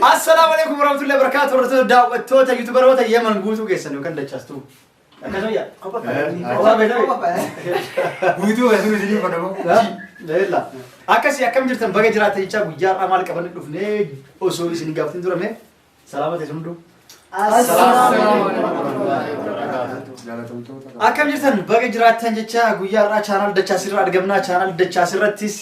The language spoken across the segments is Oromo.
Assalamu alaikum warahmatullahi wabarakatuh. Warahmatullahi daawwattoota yuutubaroota Yemen guutuu keessan yookaan dachaastuu. Akkasuma yaa. Guutuu weesuu isinii fadamu. Leella. Akkasii akkam jirtan baga jiraatan jechaa guyyaa irraa maal qabanne dhufnee osoo isin gaaftin durame salaamata isin hunduu. Assalamu alaikum. Akkam jirtan baga jiraatan jechaa guyyaa irraa chaanal dachaasirra argamnaa chaanal dachaasirrattis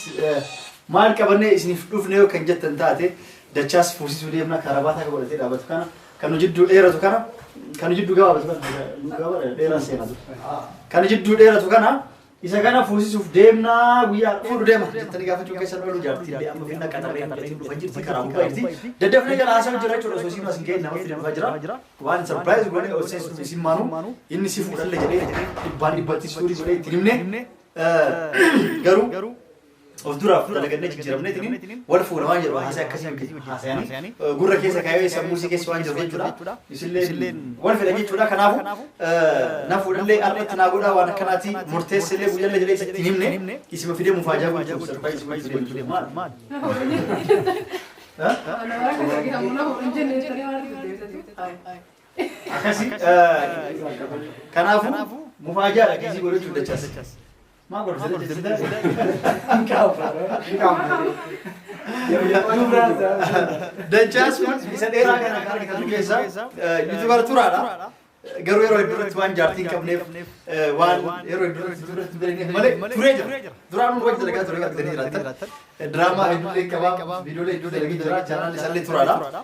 maal qabanne isiniif dhufnee kan jettan taate Dachas fuusisuu deemna karabaata akka godhatee dhaabatu kana kan jidduu dheeratu kana kan jidduu gabaabatu kana dheeraa seenatu kan jidduu dheeratu kana isa kana fuusisuuf deemna guyyaa fuudhu deema jettanii gaafachuu keessan oolu jaartii illee amma finna qaxarree hin dhufan jirti karaa gubbaa jirti daddafnee jala haasa'u jira jechuudha osoo isiin as hin ga'in nama fidama jira waan sarpiraayiz godhee obseessuuf isin maanu inni si fuudhalle jedhee dhibbatti suurii godhee itti himne garuu of duraaf dalagannee jijjiiramneetiin wal fuudhamaa jedhu haasa'e akkasii haasa'anii gurra keessa kaayee sammuu si keessa waan jiru jechuudha. Isillee wal fedha jechuudha. Kanaafuu na fuudhallee har'atti naa godhaa waan akkanaati murteessillee guyyaallee jedhee itti himne isima fidee mufaajaa gochuuf sarpaayiz fidee maal? Akkasii kanaafuu mufaajaadha kisii godhachuuf dachaas. ما قلت دجاج يسديرا كنا كارك كيسا يوتيوبر تورا غيرو يرو يدرت وان جارتين كبنيف وان يرو يدرت مالي توريجر درامو وجه لغا توريجا تني رات دراما هيدو كباب فيديو لي دو لغي جرا channel سالي تورا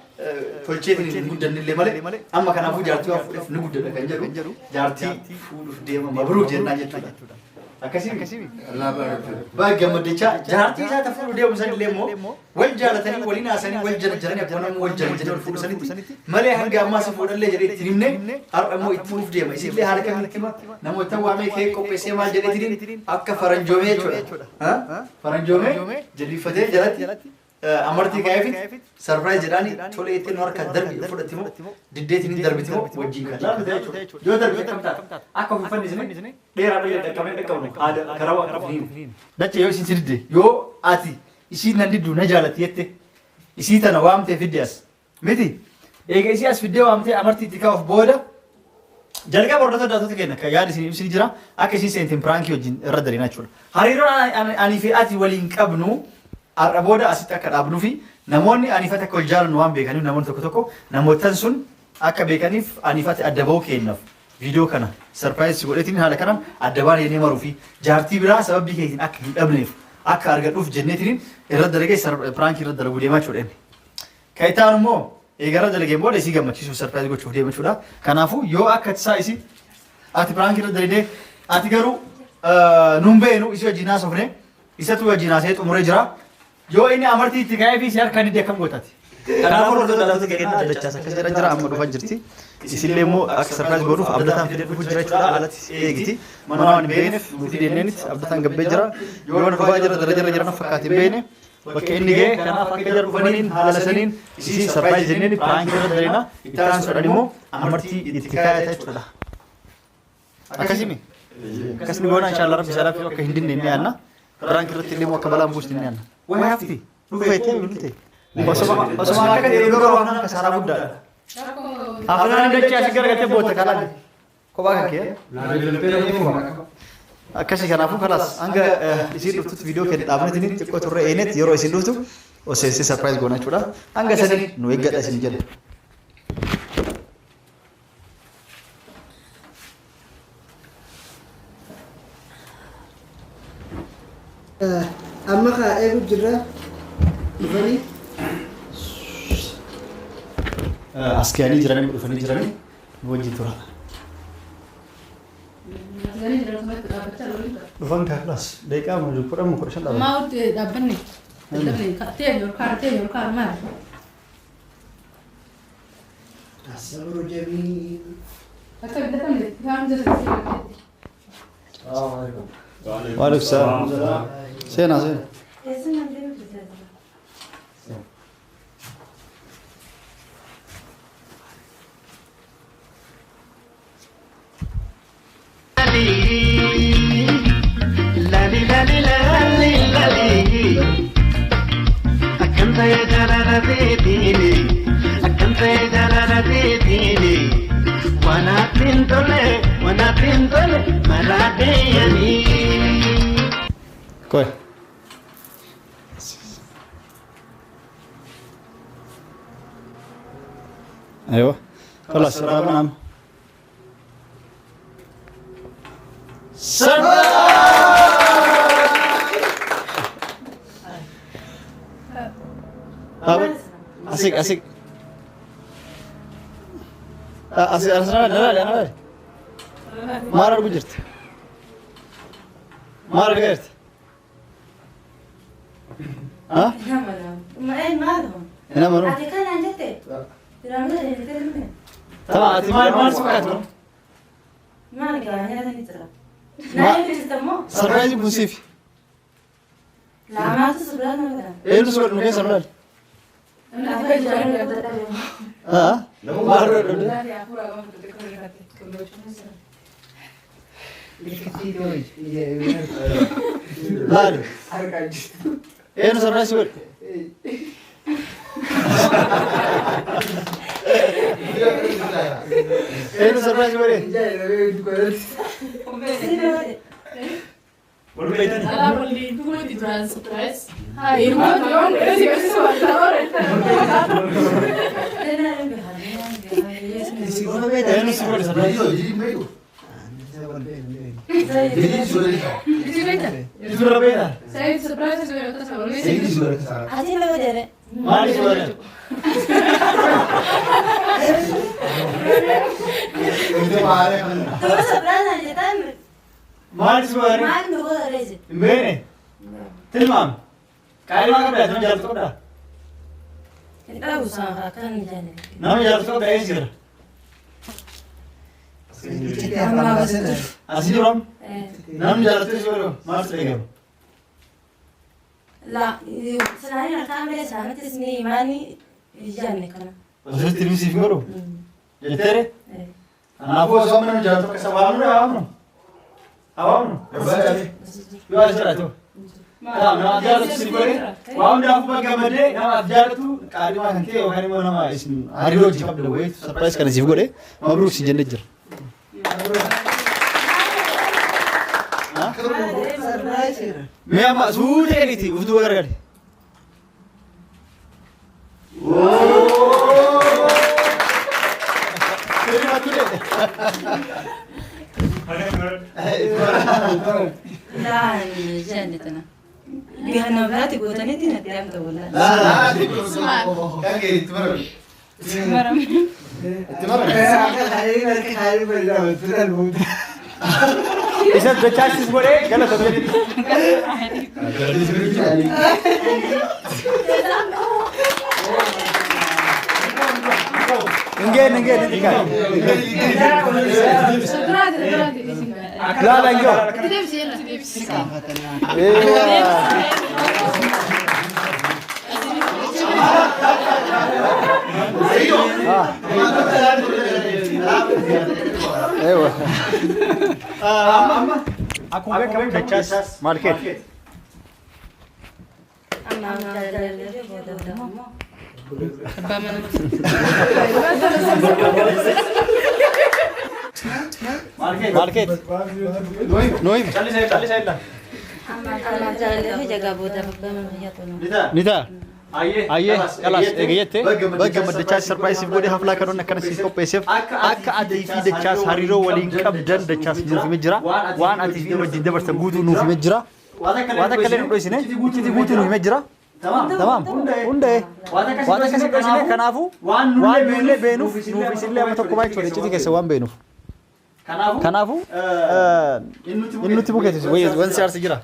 فولچيتني نغدن لي مالي اما كنا فو جارتي اف نغدن كنجرو جارتي فول ديما مبروك جنا جتودا Akkasii baga maddicha jaartii isaa tafuudhu deemu sanillee immoo wal jaalatanii waliin haasanii wal jarjaranii abboonamuu wal jarjaranii wal fuudhu sanitti malee hanga ammaa si fuudhallee jedhee itti himne har'a immoo itti fuuf deema isillee haala kamitti namoota waamee kee qopheessee maal jedheetiin akka faranjoomee jechuudha. Faranjoomee jilbifatee jalatti amartii kaayefit sarpiraayiz jedhaanii tolee ittiin harka darbi fudhatimoo diddeetiin darbitimoo wajjin kan laafate jechuudha. Yoo darbi akkam taata akka uffanni isin dheeraa dheeraa dhaqqabne karaa waa qabuun. Dacha yoo isin sidde yoo ati isiin nan diddu na jaalatti jette isii tana waamtee fidde as miti eega isii as fiddee waamtee amartii itti kaa'uuf booda jalqaba hordoftoota daatota kenna kan yaada isin jira akka isiin seentiin piraankii wajjin irra darina jechuudha. Hariiroon ani fi ati waliin qabnu har'a booda asitti akka dhaabnuu fi namoonni aniifate akka wal jaalannu waan beekaniif namoonni tokko namootan sun akka beekaniif aniifate adda bahuu kennaaf viidiyoo kana sarpiraayiz godhetiin haala kanaan adda baanee maruu fi jaartii biraa sababii keetiin akka hin dhabneef akka argadhuuf jenneetiin irra dalagee piraankii irra dalaguu deemaa jechuudha. Kan itaan immoo eega irra dalageen booda isii gammachiisuuf sarpiraayiz gochuuf deema jechuudha. Kanaafuu yoo akka isaa isii ati piraankii irra dalagdee ati garuu nuun beenu isii wajjin haasofne isatu wajjin haasee xumuree jira. Yoo inni amartii itti kaa'ee fi siyaar kan inni akkam gootaati. Kanaafuu hordoftoota daatota keenyaa dachaas akkas jira amma dhufaa jirti. Isillee immoo akka sarpiraayiz godhuuf abdataan fidee dhufu jira jechuudha. Alatti eegiti. Mana waan beekneef nuti deemneenitti abdataan gabbee jira. Yoo waan dhufaa jira darajarra jiran fakkaate beekne bakka inni ga'e kanaaf akka jara dhufaniin haala saniin isii sarpiraayiz jenneen piraankii irra dalina itti aansuudhaan immoo amartii itti kaa'ata jechuudha. Akkasimi akkasni goona inshaallah rabbi salaaf akka hin dinne inni yaadna. Piraankii irratti illee immoo akka balaan buusti inni yaadna. Wayafti dhufeettee bilte osoma akka yeroo waan akka saraa guddaadha. Afaan dachaa si gargaartee bootta kalaan kophaa kan kee akkasii kanaafuu kalaas hanga isiin dhuftutti viidiyoo kenni dhaabnetiin xiqqoo turre eenetti yeroo isiin dhuftu osoo sarpiraayiz goona jechuudha. Hanga sanii nu eeggadha isin jedhe. Amma ka eegu jirra dhufanii askiyanii jiranii dhufanii jiranii wajjin tura. Dhufan kaaklas deeqaa mu kudhan kudha shan dhaabanii. Maa'uutti dhaabbanni teenyoo maal? Asabru jabii. Akka bidatamne waan jira. Waalaikum salaam. Sena. jaalalateetini akkam ta'e jaalalateetini wanaattiin tole maraa deeyanii. Koy. ايوه خلاص رابع نعم asik asik asik أنا مرة بجرت مرة قلت ها هنا مرة طبعا ما سمعتهم سربرايز بوسيفي لا ما تصبر ايه نسوي انه كيس رمال ها لا ايه سربرايز يقول ايه سربرايز يقول أنا بقولي تقولي ترانس سربرايز هاي ما تقول كذي بس مالي سواري بيني تلمام كاي ما قبل تم جالس قبل نام جالس قبل ايش كده asli rom nam jalate soro mars legam لا سنعين الكاميرا سنعين تسمي إيماني يجاني كنا وزير تلمسي في غرو جتري انا ابو زمان جالس كسبام له awam yo asiratu لا ما جالس سيبوري وام دافو بغمدي نما افجارتو قادما كنتي وكاني ما نما اسم هاريروجي قبل ويت سربرايز كان سيفغوري مبروك سيجنجر ميا مسعود هريتي ودو غرغدي لا جاني تنا بيهنا بلاتي قوتني تنا تيام تقول لا كان جاي تمرن إذا بتشاش بقولي قال تبغى نجي لا لا نجو ايوه aku kan dechas market market noim chali side la nita आइए कलास एगेते बग मदचास सरप्राइज सिफगोडी हफला करोन नकन सिको पेसेफ आका अदीफी दचास हरिरो वली कबदन दचास नुफी मेजरा वान अदीफी मजिंदे बरस गुदु नुफी मेजरा वादा कले नोइसिने चिति गुदु नुफी मेजरा तमाम उंडे वादा कसे कसिने कनाफु वान नुले बेनु नुफी सिले अमतो कोबाय छोरे चिति कसे वान बेनु कनाफु इन्नुति बुकेते वन सियार सिगिरा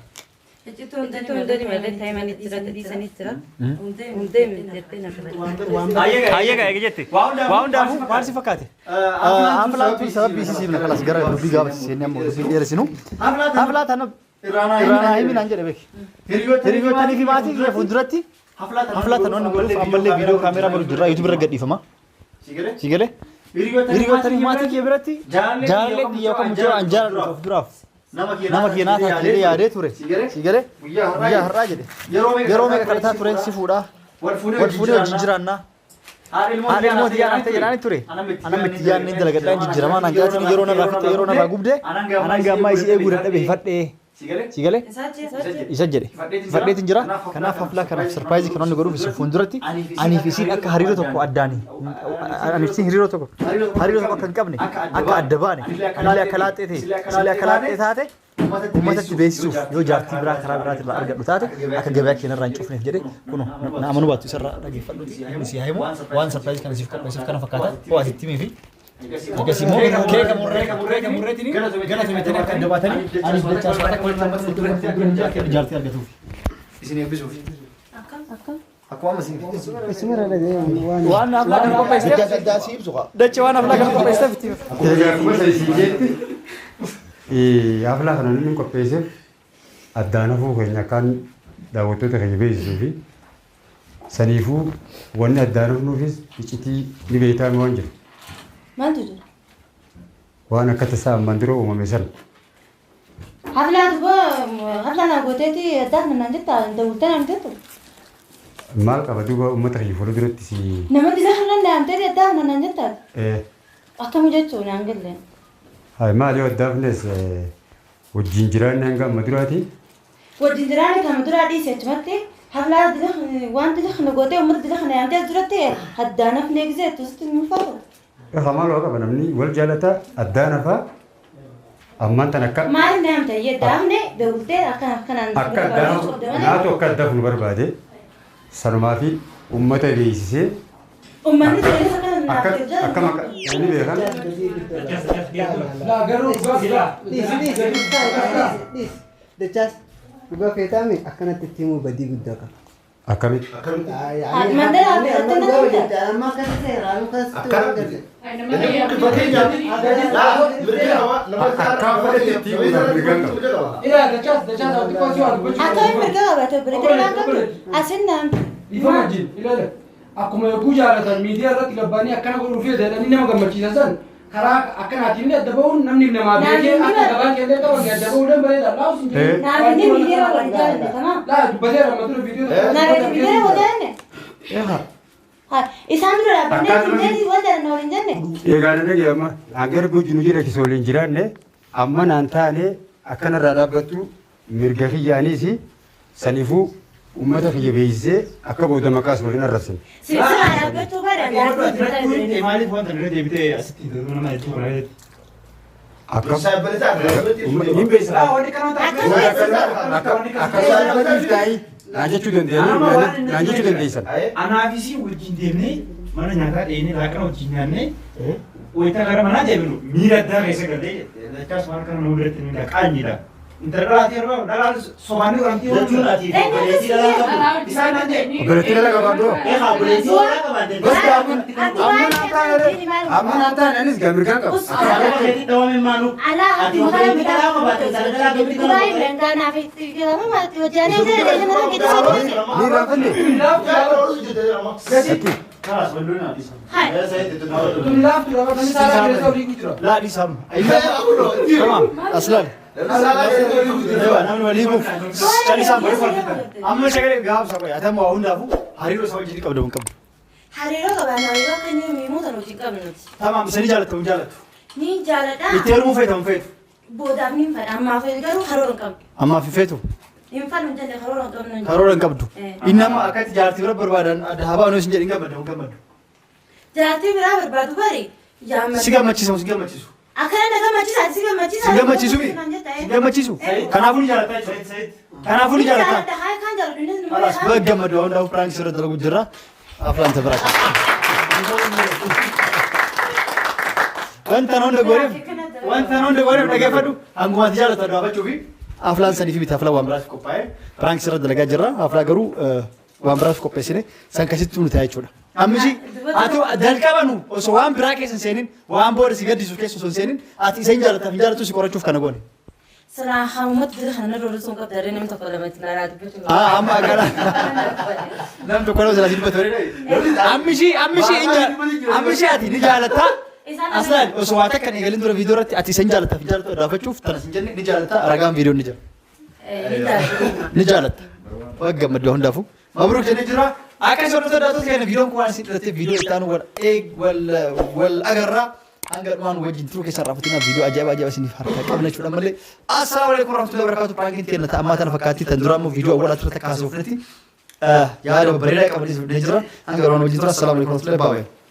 आइएगा एगेते वाउंड आपु मारसी फकाते आफला तु सब बीसीसी में क्लास गरा दुबी गाव सेने मो दुबी देर सिनु आफला थान राणा हिमी नांजरे बेक हेरियो तनी की बात है फुदरती आफला थान न गोल अमले वीडियो कैमरा मर दुरा यूट्यूब रे गड्डी फमा सिगरे वीडियो तनी माती के बरती जाले दियो को मुझे अंजार दुरा nama kina ta kire ya de ture sigare ya harra jede yero me karta ture si fuda والفوني وجيجرانا هذا الموت يا أنت يا أنا تري أنا متيان نين دلقة تاني جيجراما أنا قاعد يرونا راكت يرونا راقوب ده أنا قاعد ما يسي أقول هذا بيفرد إيه سيجله يسجل فردي تنجرا كنا ففلا كنا سربرايز كنا نقولوا في سفوندرتي أنا في سين أك هريرو تكو أداني أنا في سين هريرو تكو كن كابني أك أدباني سيلا كلات إيه سيلا كلات إيه هذا وما تبيسوف يو جارتي برا خراب برا تبع أرجع بتاعته أك جبهة كنا رانشوف نفجره كنو نامنو باتو سر لقي فلو سي هاي مو وان سربرايز كنا سيف كنا فكاتا هو أسيتي مي في كاسيمو كيك مرة تاني قالت متى أكن دباتني أنا بدي أشوفك كل ما تقول جارتي أرجع توفي إسني أبي شوفي أكو ما سيني اسمه رأنا ده وانا أفلا كنا بيستف ده سيب سوق ده وانا أفلا كنا بيستف أفلا كنا نمكن بيستف أدانا فوق إن كان داوتو تغيبي زوفي سنيفو وانا أدانا فنوفيس بيجتي نبيتا مونجر ما تدري وانا كتسام مندرو وما مثل حفلة قوتي دارنا نجتا دولتنا نجتو مالك بدو أمتك يفرض رتسي نمد زخرنا نامتري دارنا نجتا إيه أكمل جتو نانجل هاي ما ليه الدافنس والجنجران نعم مدراتي والجنجران كم مدراتي سيتمتي حفلة دخ وانت دخ نقوتي ومد دخ نامتري درتي هدانا في نجزة تست المفاضل خمال وقا بنمني والجالتا أدانا فا أما أنت نكا ما نامت يدامني دولتي أكن ناتو كدفن بربادي سنما في أمتا بيسيسي أمني تريد أكا مكا يعني بيخان لا قروا ده جاس يبقى في تامي أكنت تتيمو بدي قدك أكامي ما ده ما كسر أنا كسر akkuma yogguu jaalatan miidiyaa irratti gabbaanii akkana godhuu fi jedhanii nama gammachiisan karaa akkanaatiin adda bahuun namni namaa beekee akka gabaan keellee qaban adda bahuudhaan bareeda laawusin naamni miidiyaa wal jaalate tamam laa dubbatee rammaduu viidiyoo naamni miidiyaa wal jaalate isaan dura dhaabbanee wal jaalatan waliin jenne eegaana dhageema agar guujinu jira kisooliin jiraanne amma naan taane akkanarraa dhaabbattu mirga kiyyaaniisi saniifuu ummata kiyya beeksisee akka booda maqaas waliin arrabsin. Sirsaa dhaabbachuu barbaada. Maaliif wanta nirra deebitee asitti nama hedduu bareedu? Akka hin beeksisa. Naan jechuu dandeessan. Anaafis wajjin deemnee mana nyaataa dheenee laaqana wajjin nyaannee wayitaa gara manaa deebinu miira addaa keessa galee lachaas waan kana nama biratti miidha qaanyiidha. Interrelaati yeroo dhalaan somaanii oramtii jechuun ati isaan naan jedhe Obboleettii dhala qabaadoo. Amma naan taane anis gamirgaan qabu. Ni raafanne. لا دي سام تمام اصلا namni walii buuf calisaa amma shagalee gaaf saba yaatamu waa hundaafu hariiroo isa wajjin qabdu hin qabdu. Hariiroo qabaannaa hariiroo akka inni miimota nuti qabnu nuti. Tamaam isa ni jaalatu hin jaalatu. Ni jaaladha. Itti heerumuu feetu hin feetu. Boodaaf ni fedha ammaaf garuu karoora hin qabdu. Ammaaf hin feetu. Hin fedhu hin jenne karoora hin qabnu. Karoora hin qabdu. Inni amma akkatti jaartii bira barbaadan habaa nuus hin jedhin gammadu hin gammadu. Jaartii biraa barbaadu bari. Si gammachiisamu si gammachiisu. Akkana na gammachiisa si gammachiisa. Si gammachiisu mi? Si gammachiisu. Kanaafuu ni jaalataa jechuudha. Kanaafuu ni jaalataa. Haa kan jaalatu inni Alas baga gammadu waan daawuu piraanks irra dalagu jirra. Aflaan tabira. Wanta noonda gooreef dhageeffadhu hangumaatti jaalatu dhaabachuu fi aflaan sanii fi biti aflaan waan biraaf qophaa'e piraanks irra dalagaa jirra. Aflaa garuu waan biraaf qopheessine san kasitti nu ta'a jechuudha. Ammishi ati jalqabanu osoo waan biraa keessa hin seenin waan booda si gaddisuuf keessa osoo hin seenin ati isa hin jaallataaf hin jaallattu si qorachuuf kana goone. Silaa haamumatti jira kana roorri sun qabdaree namni tokko lamatti laalaa dubbatu. Amma akkana namni tokko nama silaa si dubbatu bareeda. Ammishi ati ni jaalatta. Aslaan osoo waa takka eegalin dura viidiyoo irratti ati isa hin jaallattaaf hin jaallattu dhaabachuuf tanas hin jenne ni jaalatta ragaan viidiyoon ni jira. Ni jaalatta. Waa gammaddu hundaafuu. Mabruuk jennee jira. Akkasuma wantoota daatota kenna viidiyoon kun waan sitti viidiyoo ittaanu wal agarraa. Angga dhumaan wajjin turuu keessaa raafatina viidiyoo ajaa'iba isiniif harkaa qabna jechuudha malee. Assalaamu alaikum warahmatullahi wabarakatuh. Piraankiin teenya ta'ammaa tana fakkaatti tan duraa immoo viidiyoo awwaalaa turte kaasuu fudhati. Yaada bareedaa qabanii jira. Angga dhumaan wajjin tura. Assalaamu alaikum warahmatullahi wabarakatuh.